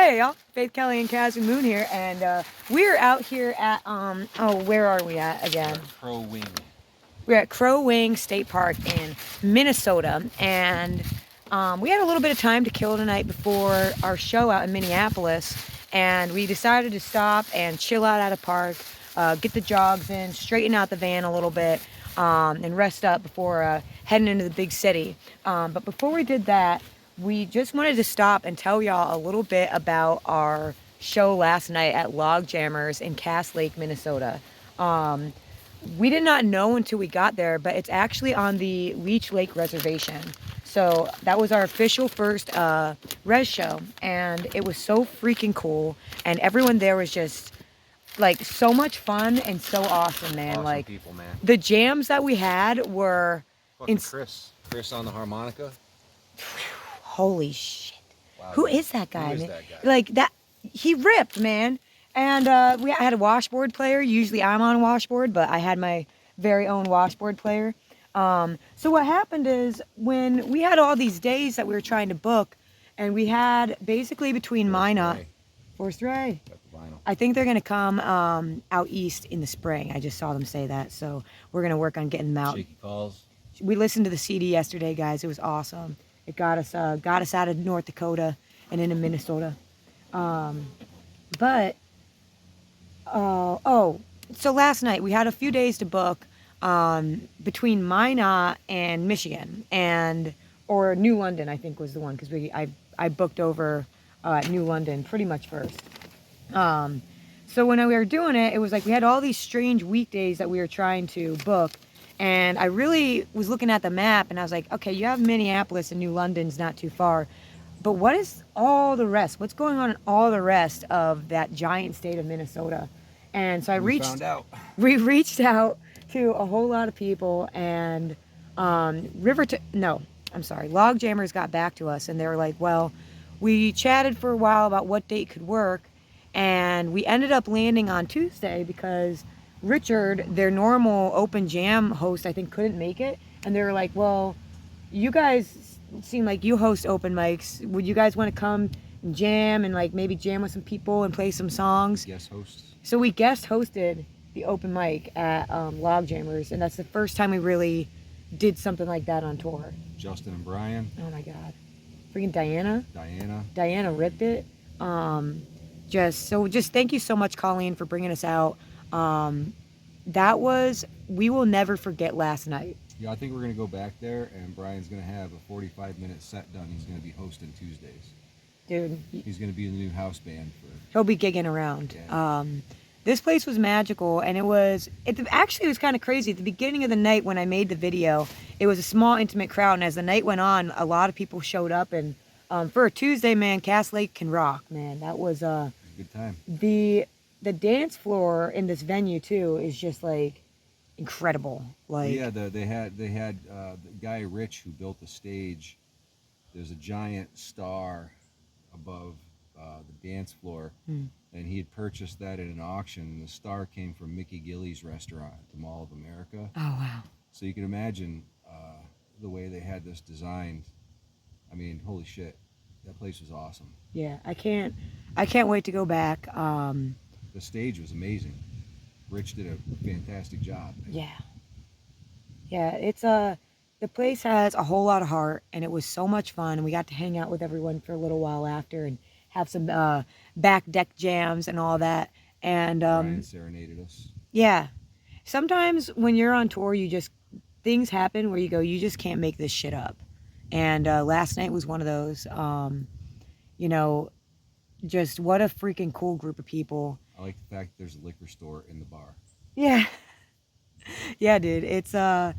Hey y'all, Faith Kelly and Caswyn Moon here, and we're out here at where are we at again? Crow Wing. We're at Crow Wing State Park in Minnesota, and we had a little bit of time to kill tonight before our show out in Minneapolis, and we decided to stop and chill out at a park, get the jogs in, straighten out the van a little bit, and rest up before heading into the big city. But before we did that, we just wanted to stop and tell y'all a little bit about our show last night at Logjammerz in Cass Lake, Minnesota. We did not know until we got there, but it's actually on the Leech Lake Reservation. So that was our official first res show, and it was so freaking cool. And everyone there was just like so much fun and so awesome, man. Awesome like people, man. The jams that we had were Chris on the harmonica. Holy shit. Wow, Who man. is that guy, Who is man? that guy? Like that, he ripped, man. And I had a washboard player. Usually I'm on washboard, but I had my very own washboard player. So what happened is when we had all these days that we were trying to book, and we had basically between Forest Ray. I think they're going to come out east in the spring. I just saw them say that. So we're going to work on getting them out. Shaky calls. We listened to the CD yesterday, guys. It was awesome. It got us out of North Dakota and into Minnesota. So last night we had a few days to book between Minot and Michigan, or New London, I think was the one, because I booked over New London pretty much first. So when we were doing it, it was like we had all these strange weekdays that we were trying to book. And I really was looking at the map, and I was like, okay, you have Minneapolis and New London's not too far. But what is all the rest? What's going on in all the rest of that giant state of Minnesota? And so we reached out to a whole lot of people, and Logjammerz got back to us, and they were like, well, we chatted for a while about what date could work, and we ended up landing on Tuesday because Richard, their normal open jam host, I think couldn't make it. And they were like, well, you guys seem like you host open mics. Would you guys want to come and jam and like maybe jam with some people and play some songs? Guest hosts. So we guest hosted the open mic at Logjammerz, and that's the first time we really did something like that on tour. Justin and Brian. Oh my God. Freaking Diana. Diana ripped it. Just thank you so much, Colleen, for bringing us out. We will never forget last night. Yeah, I think we're going to go back there, and Brian's going to have a 45-minute set done. He's going to be hosting Tuesdays. Dude. He's going to be in the new house band. He'll be gigging around. Yeah. This place was magical, and it was kind of crazy. At the beginning of the night when I made the video, it was a small, intimate crowd, and as the night went on, a lot of people showed up, and for a Tuesday, man, Cass Lake can rock, man. That was a good time. The dance floor in this venue too is just like incredible. Like they had the guy Rich who built the stage. There's a giant star above the dance floor, and he had purchased that at an auction. The star came from Mickey Gilley's restaurant at the Mall of America. Oh wow! So you can imagine the way they had this designed. I mean, holy shit, that place was awesome. Yeah, I can't wait to go back. The stage was amazing. Rich did a fantastic job. Yeah. It's the place has a whole lot of heart, and it was so much fun. And we got to hang out with everyone for a little while after, and have some back deck jams and all that. And Brian serenaded us. Yeah. Sometimes when you're on tour, things happen where you go, you just can't make this shit up. And last night was one of those. Just what a freaking cool group of people. I like the fact that there's a liquor store in the bar. Yeah. Yeah, dude. It's I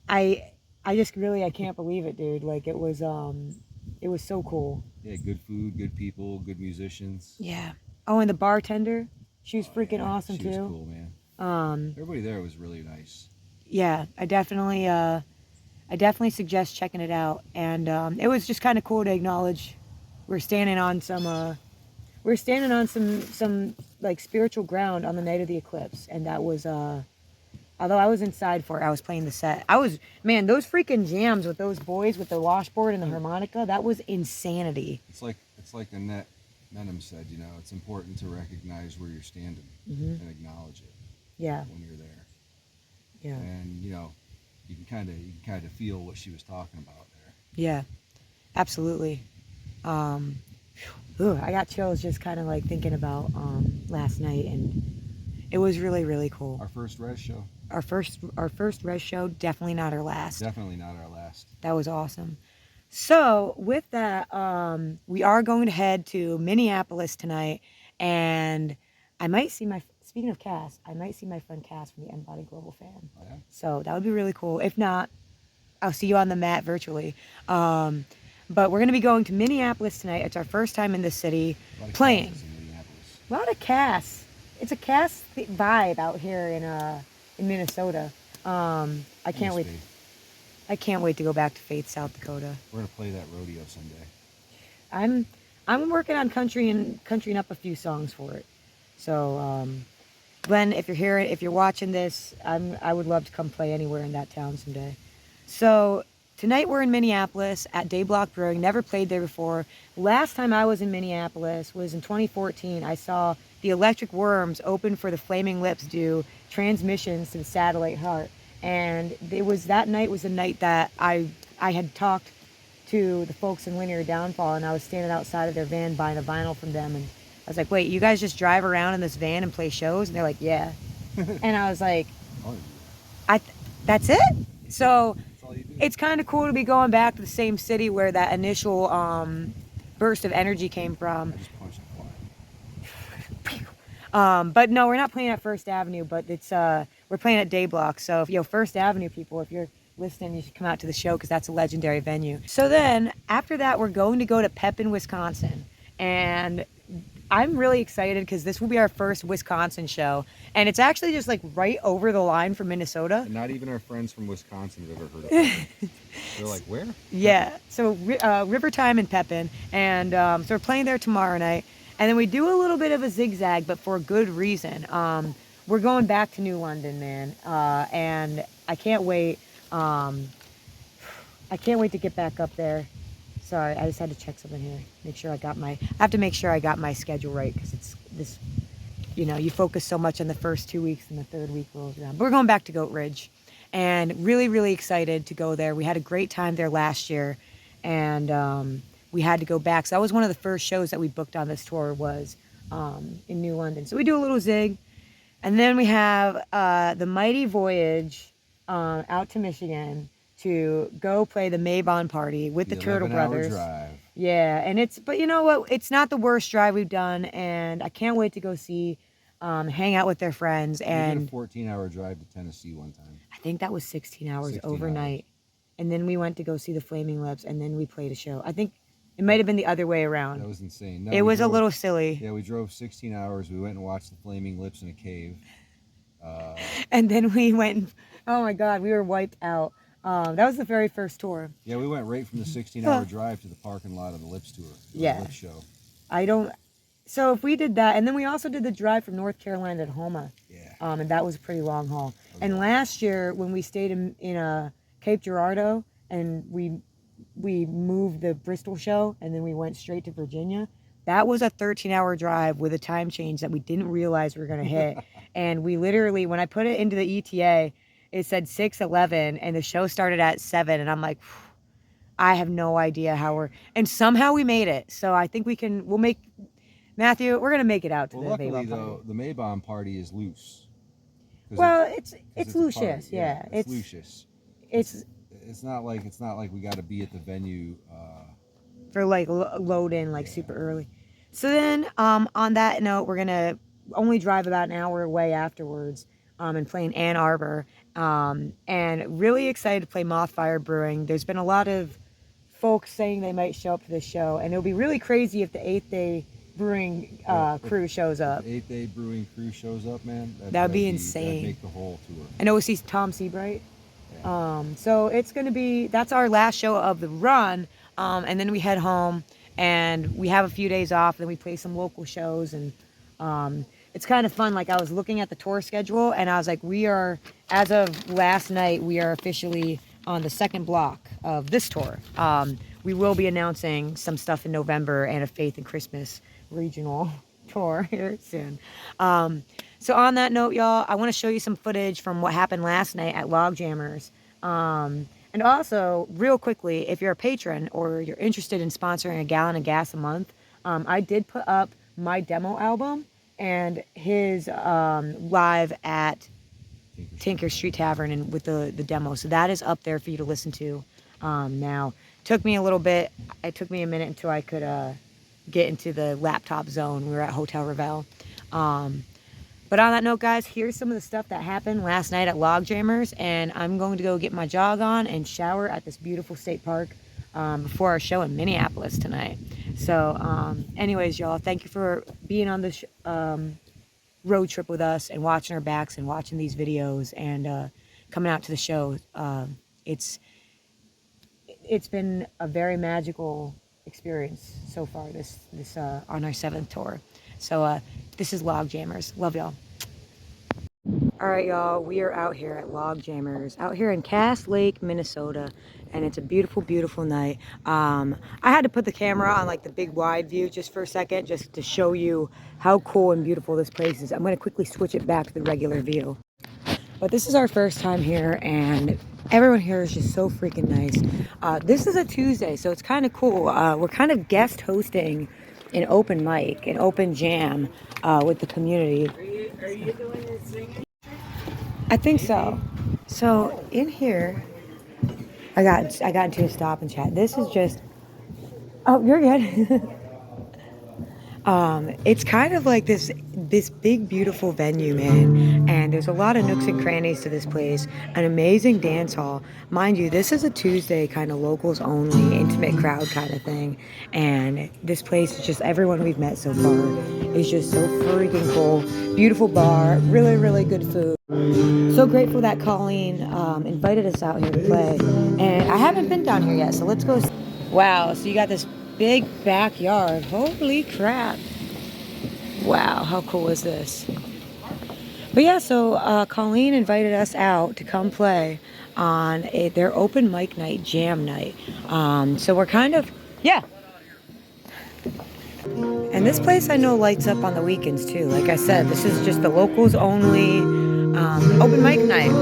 can't believe it, dude. Like it was so cool. Yeah, good food, good people, good musicians. Yeah. Oh, and the bartender, she was freaking awesome too. She was cool, man. Everybody there was really nice. Yeah, I definitely suggest checking it out. And it was just kind of cool to acknowledge we're standing on some like spiritual ground on the night of the eclipse, and that was although I was inside for it, I was playing the set. Those freaking jams with those boys with the washboard and the harmonica, that was insanity. It's like a net Menem said, you know, it's important to recognize where you're standing Mm-hmm. and acknowledge it Yeah. when you're there. Yeah. And you know, you can kind of feel what she was talking about there. Yeah. Absolutely. Um, I got chills just kind of like thinking about last night, and it was really, really cool. Our first res show. Our first res show, definitely not our last. Definitely not our last. That was awesome. So with that, we are going to head to Minneapolis tonight, and I might see my. Speaking of Cass, I might see my friend Cass from the Embody Global Fan. Oh, yeah? So that would be really cool. If not, I'll see you on the mat virtually. But we're going to be going to Minneapolis tonight. It's our first time in the city A lot of playing. Casses in Minneapolis. A lot of Cass. It's a Cass vibe out here in Minnesota. I can't wait. Faith. I can't wait to go back to Faith, South Dakota. We're gonna play that rodeo someday. I'm working on countrying up a few songs for it. So Glenn, if you're watching this, I would love to come play anywhere in that town someday. So tonight we're in Minneapolis at Day Block Brewing. Never played there before. Last time I was in Minneapolis was in 2014. I saw the Electric Worms open for the Flaming Lips do transmissions to the Satellite Heart. And it was that night was the night that I had talked to the folks in Linear Downfall, and I was standing outside of their van buying a vinyl from them, and I was like, wait, you guys just drive around in this van and play shows? And they're like, yeah. And I was like, that's it? So That's all you do. it's kind of cool to be going back to the same city where that initial burst of energy came from. I just punched a fly. But no, we're not playing at First Avenue, but it's we're playing at Day Block. So if First Avenue people, if you're listening, you should come out to the show because that's a legendary venue. So then after that, we're going to go to Pepin, Wisconsin, and I'm really excited because this will be our first Wisconsin show, and it's actually just like right over the line from Minnesota. And not even our friends from Wisconsin have ever heard of it. They're like, where? Yeah, so River Time in Pepin, and so we're playing there tomorrow night, and then we do a little bit of a zigzag, but for a good reason. We're going back to New London, man, and I can't wait. I can't wait to get back up there. Sorry, I just had to check something here. I have to make sure I got my schedule right because it's this, you focus so much on the first 2 weeks and the third week rolls around. But we're going back to Goat Ridge and really, really excited to go there. We had a great time there last year and we had to go back. So that was one of the first shows that we booked on this tour was in New London. So we do a little zig. And then we have the mighty voyage out to Michigan to go play the Maybon party with the Turtle Brothers. Drive. Yeah, and but you know what? It's not the worst drive we've done, and I can't wait to go see, hang out with their friends. And we did a 14-hour drive to Tennessee one time. I think that was 16 hours 16 overnight. And then we went to go see the Flaming Lips, and then we played a show. I think it might have been the other way around. That was insane. No, it was a little silly. Yeah, we drove 16 hours. We went and watched the Flaming Lips in a cave. And then we went, oh my God, we were wiped out. That was the very first tour. Yeah, we went right from the 16-hour drive to the parking lot of the Lips tour. Yeah. Lips show. So if we did that, and then we also did the drive from North Carolina to Houma. Yeah. And that was a pretty long haul. And last year when we stayed in Cape Girardeau and we moved the Bristol show and then we went straight to Virginia, that was a 13-hour drive with a time change that we didn't realize we were going to hit. And we literally, when I put it into the ETA, it said 6:11 and the show started at 7 and I'm like, I have no idea how and somehow we made it. So I think we'll make, Matthew, we're going to make to the luckily, Maybon though, party. the Maybon party is loose. Well, it's a Lucius, party. yeah. It's Lucius. It's not like we got to be at the venue for like load in like super early. So then on that note, we're going to only drive about an hour away afterwards and play in Ann Arbor. And really excited to play Mothfire Brewing. There's been a lot of folks saying they might show up for this show, and it'll be really crazy if the 8th Day Brewing crew shows up. The 8th Day Brewing crew shows up, man. That'd be insane. That'd make the whole tour. I know we'll see Tom Seabright. Yeah. So it's going to be, that's our last show of the run, and then we head home, and we have a few days off, and then we play some local shows, and it's kind of fun. Like I was looking at the tour schedule and I was like, as of last night, we are officially on the second block of this tour. we will be announcing some stuff in November and a Faith and Christmas regional tour here soon. So on that note, y'all, I want to show you some footage from what happened last night at Logjammerz. And also, real quickly, if you're a patron or you're interested in sponsoring a gallon of gas a month, I did put up my demo album and his live at Tinker Street Tavern and with the demo. So that is up there for you to listen to now. Took me a little bit. It took me a minute until I could get into the laptop zone. We were at Hotel Revel. But on that note, guys, here's some of the stuff that happened last night at Logjammerz, and I'm going to go get my jog on and shower at this beautiful state park before our show in Minneapolis tonight. So anyways, y'all, thank you for being on this road trip with us and watching our backs and watching these videos and coming out to the show. It's been a very magical experience so far this on our 7th tour. So this is Logjammerz. Love y'all. All right, y'all, we are out here at Logjammerz, out here in Cass Lake, Minnesota, and it's a beautiful, beautiful night. I had to put the camera on like the big wide view just for a second, just to show you how cool and beautiful this place is. I'm going to quickly switch it back to the regular view. But this is our first time here, and everyone here is just so freaking nice. This is a Tuesday, so it's kind of cool. We're kind of guest hosting an open mic, an open jam with the community. Are you doing your singing? I think so. So in here, I got into a stop and chat. This is just, oh, you're good. It's kind of like this big, beautiful venue, man. And there's a lot of nooks and crannies to this place. An amazing dance hall. Mind you, this is a Tuesday kind of locals only, intimate crowd kind of thing. And this place is just, everyone we've met so far is just so freaking cool. Beautiful bar, really, really good food. So grateful that Colleen invited us out here to play. And I haven't been down here yet, so let's go. Wow, so you got this big backyard. Holy crap. Wow, how cool is this? But yeah, so Colleen invited us out to come play on their open mic night, jam night. So we're kind of, yeah. And this place I know lights up on the weekends too. Like I said, this is just the locals only open mic night.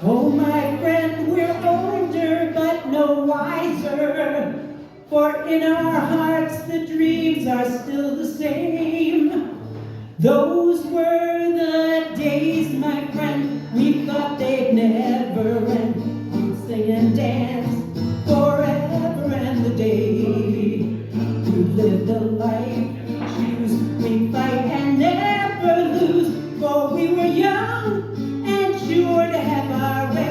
Oh, my friend, we're older but no wiser. For in our hearts the dreams are still the same. Those were the days, my friend, we thought they'd never end. We'd sing and dance forever and the day. We lived a life we choose, we fight and never lose. For we were young and sure to have our way.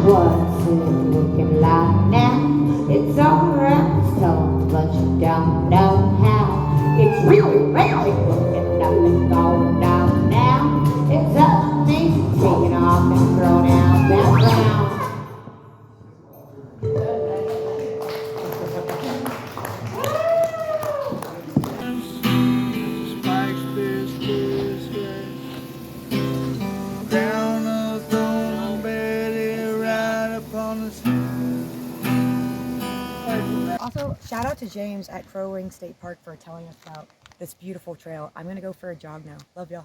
What's it looking like now? It's alright, so but you don't know how. It's really looking up and going down now. It's amazing, taking off and thrown out background. Also, shout out to James at Crow Wing State Park for telling us about this beautiful trail. I'm going to go for a jog now. Love y'all.